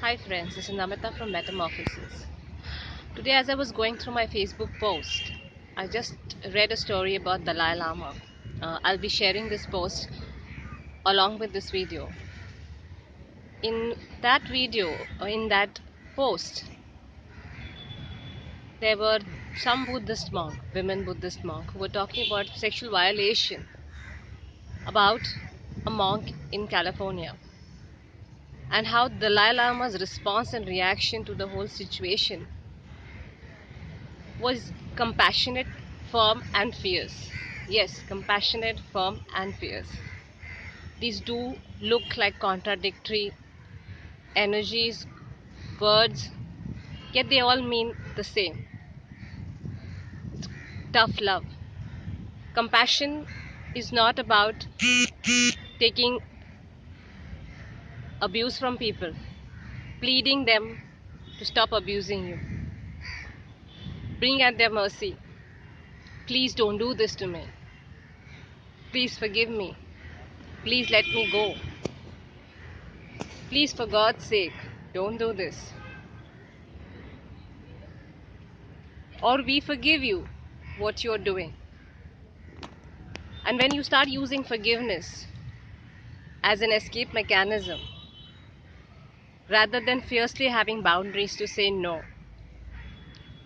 Hi friends, this is Namita from Metamorphosis. Today as I was going through my Facebook post, I just read a story about Dalai Lama. I'll be sharing this post along with this video. In that video, or in that post, there were some Buddhist monk, women Buddhist monk, who were talking about sexual violation about a monk in California, and how Dalai Lama's response and reaction to the whole situation was compassionate, firm, and fierce. Yes, compassionate, firm, and fierce. These do look like contradictory energies, words, yet they all mean the same: tough love. Compassion is not about taking abuse from people, pleading them to stop abusing you, bring at their mercy. Please don't do this to me. Please forgive me. Please let me go. Please, for God's sake, don't do this. Or we forgive you what you're doing. And when you start using forgiveness as an escape mechanism, rather than fiercely having boundaries to say no,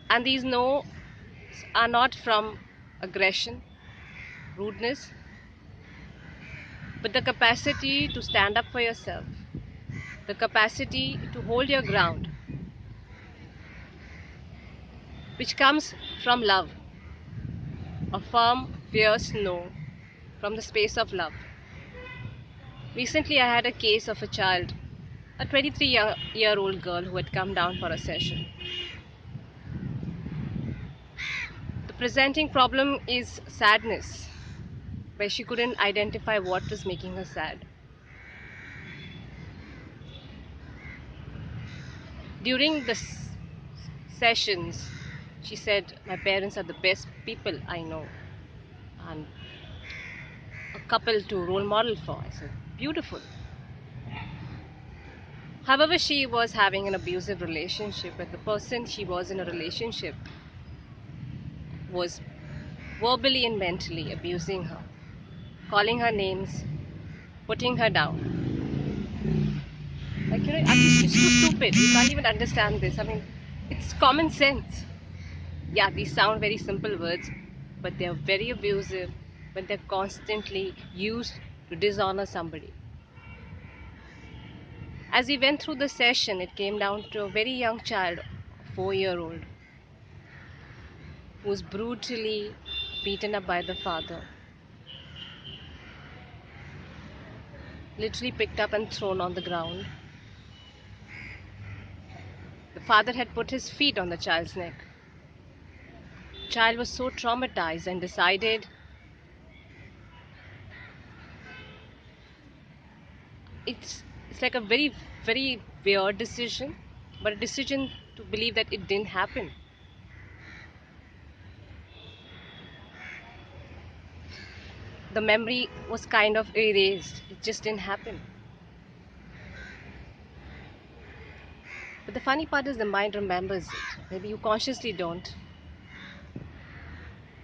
and these no are not from aggression, rudeness, but the capacity to stand up for yourself, the capacity to hold your ground, which comes from love, a firm, fierce no from the space of love. Recently, I had a case of a child, a 23-year-old girl who had come down for a session. The presenting problem is sadness, where she couldn't identify what was making her sad. During the sessions, she said, "My parents are the best people I know, and a couple to role model for." I said, "Beautiful." However, she was having an abusive relationship, but the person she was in a relationship was verbally and mentally abusing her, calling her names, putting her down. Like, it's too stupid. You can't even understand this. I mean, it's common sense. Yeah, these sound very simple words, but they're very abusive when they're constantly used to dishonor somebody. As we went through the session, it came down to a very young child, a 4-year-old, who was brutally beaten up by the father, literally picked up and thrown on the ground. The father had put his feet on the child's neck. The child was so traumatized and decided it's like a very weird decision, but a decision to believe that it didn't happen. The memory was kind of erased. It just didn't happen. But the funny part is the mind remembers it. Maybe you consciously don't.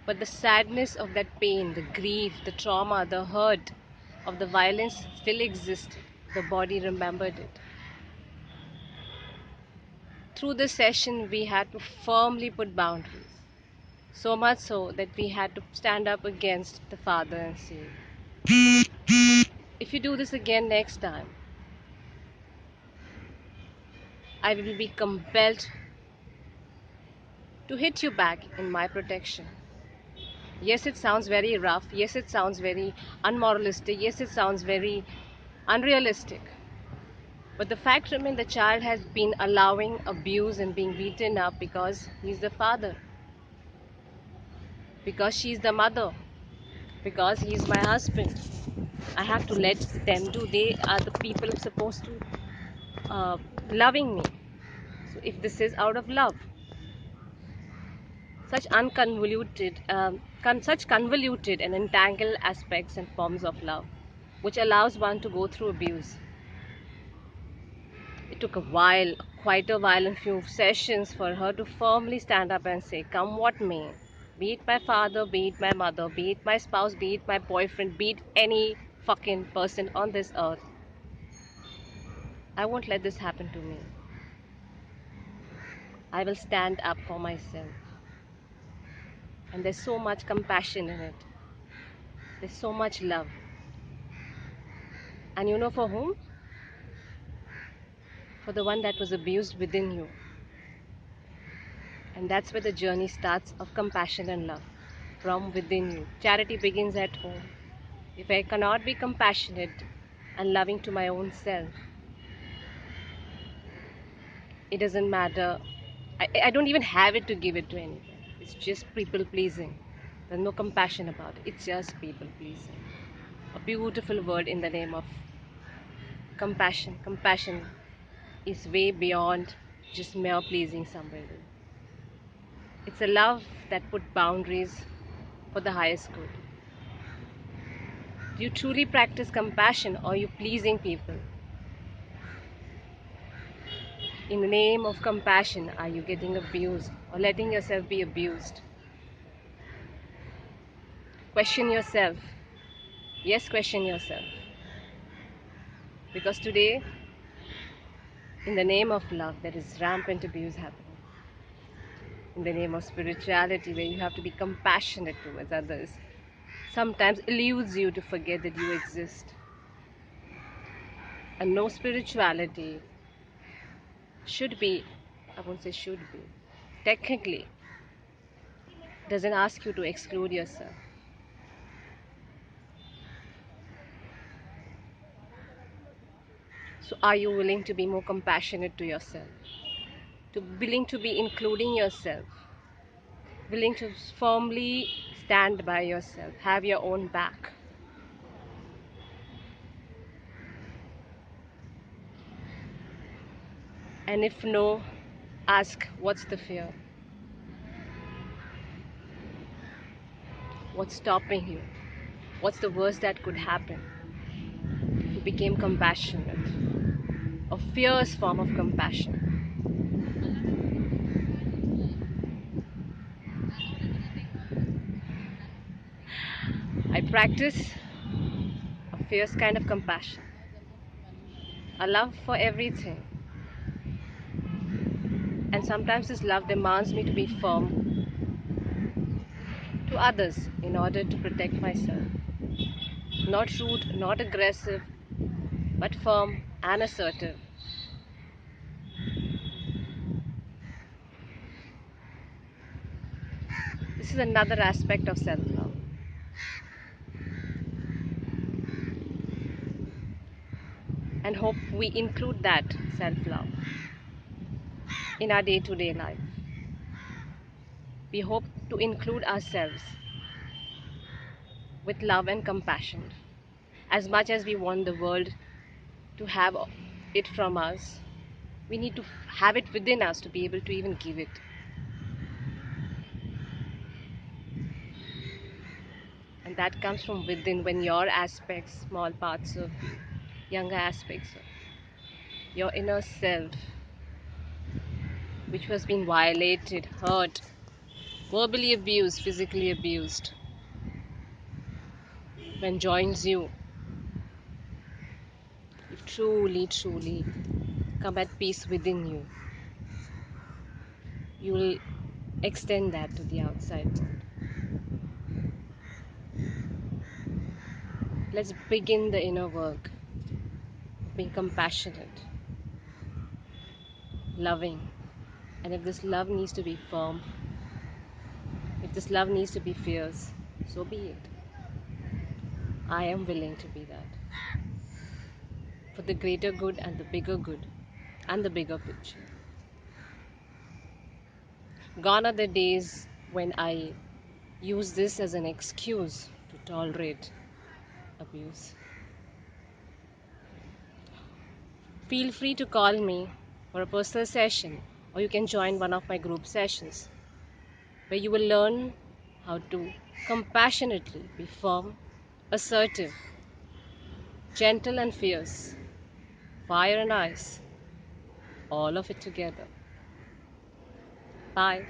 But the sadness of that pain, the grief, the trauma, the hurt of the violence still existed. The body remembered it. Through this session, we had to firmly put boundaries. So much so that we had to stand up against the father and say, if you do this again next time, I will be compelled to hit you back in my protection. Yes, it sounds very rough. Yes, it sounds very unmoralistic. Yes, it sounds very unrealistic. But the fact remains the child has been allowing abuse and being beaten up because he's the father, because she's the mother, because he's my husband. I have to let them do. They are the people who are supposed to loving me. So if this is out of love, such convoluted and entangled aspects and forms of love, which allows one to go through abuse. It took a while, quite a while, and few sessions for her to firmly stand up and say, come what may, be it my father, be it my mother, be it my spouse, be it my boyfriend, be it any fucking person on this earth, I won't let this happen to me. I will stand up for myself. And there's so much compassion in it. There's so much love. And you know for whom? For the one that was abused within you. And that's where the journey starts of compassion and love. From within you. Charity begins at home. If I cannot be compassionate and loving to my own self, it doesn't matter. I don't even have it to give it to anyone. It's just people pleasing. There's no compassion about it. It's just people pleasing. A beautiful word in the name of compassion. Compassion is way beyond just mere pleasing somebody. It's a love that put boundaries for the highest good. Do you truly practice compassion, or are you pleasing people? In the name of compassion, are you getting abused or letting yourself be abused? Question yourself. Yes, question yourself. Because today, in the name of love, there is rampant abuse happening. In the name of spirituality, where you have to be compassionate towards others, sometimes eludes you to forget that you exist. And no spirituality should be, I won't say should be, technically doesn't ask you to exclude yourself. So are you willing to be more compassionate to yourself? Willing to be including yourself? Willing to firmly stand by yourself, have your own back? And if no, ask, what's the fear? What's stopping you? What's the worst that could happen if you became compassionate? A fierce form of compassion. I practice a fierce kind of compassion, a love for everything. And sometimes this love demands me to be firm to others in order to protect myself. Not rude, not aggressive, but firm and assertive. This is another aspect of self-love. And hope we include that self-love in our day-to-day life. We hope to include ourselves with love and compassion. As much as we want the world to have it from us, we need to have it within us to be able to even give it. And that comes from within, when your aspects, small parts of you, younger aspects of your inner self, which was being violated, hurt, verbally abused, physically abused, when joins you, you truly come at peace within you. You will extend that to the outside world. Let's begin the inner work. Being compassionate, loving. And if this love needs to be firm, if this love needs to be fierce, so be it. I am willing to be that. For the greater good and the bigger good and the bigger picture. Gone are the days when I use this as an excuse to tolerate abuse. Feel free to call me for a personal session, or you can join one of my group sessions where you will learn how to compassionately be firm, assertive, gentle and fierce, fire and ice, all of it together. Bye.